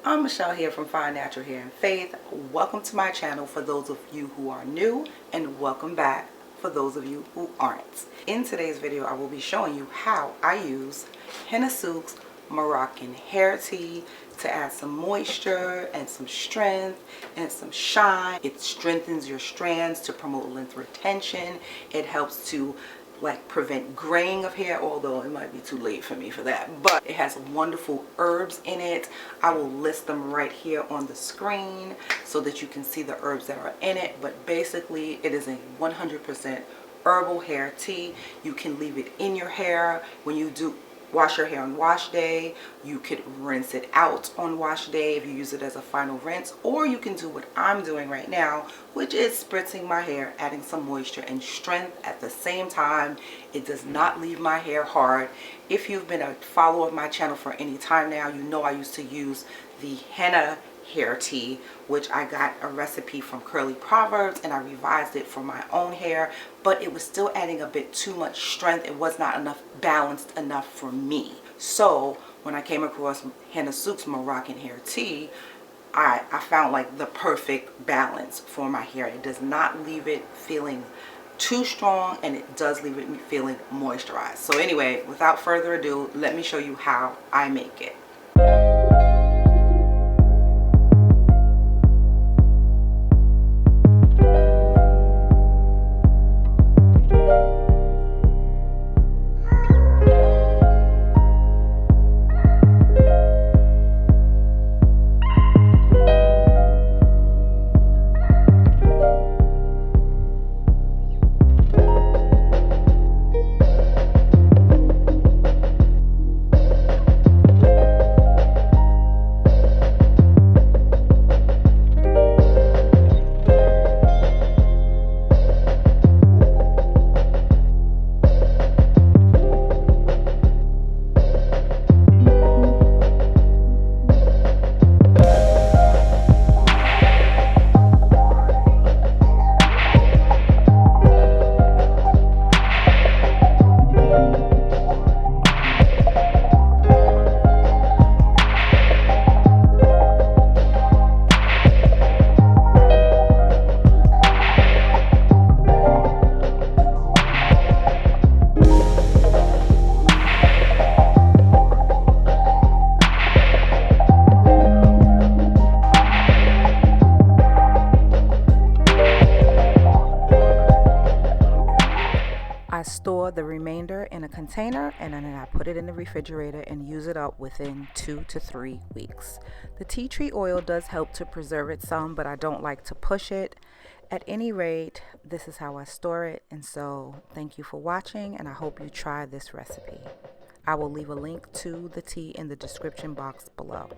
I'm Michelle here from Fine Natural Hair and Faith. Welcome to my channel for those of you who are new, and welcome back for those of you who aren't. In today's video, I will be showing you how I use Henna Sooq's Moroccan Hair Tea to add some moisture and some strength and some shine. It strengthens your strands to promote length retention. It helps to prevent graying of hair, although it might be too late for me for that, but it has wonderful herbs in it. I will list them right here on the screen so that you can see the herbs that are in it. But basically it is a 100% herbal hair tea. You can leave it in your hair when you do wash your hair on wash day. You could rinse it out on wash day if you use it as a final rinse, or you can do what I'm doing right now, which is spritzing my hair, adding some moisture and strength at the same time. It does not leave my hair hard. If you've been a follower of my channel for any time now, you know I used to use the henna hair tea, which I got a recipe from Curly Proverbs and I revised it for my own hair, but it was still adding a bit too much strength. It was not enough balanced enough for me. So when I came across Henna Sooq's Moroccan Hair Tea, I found like the perfect balance for my hair. It does not leave it feeling too strong, and it does leave it feeling moisturized. So anyway, without further ado, let me show you how I make it. I store the remainder in a container and then I put it in the refrigerator and use it up within 2 to 3 weeks. The tea tree oil does help to preserve it some, but I don't like to push it. At any rate, this is how I store it, and so thank you for watching, and I hope you try this recipe. I will leave a link to the tea in the description box below.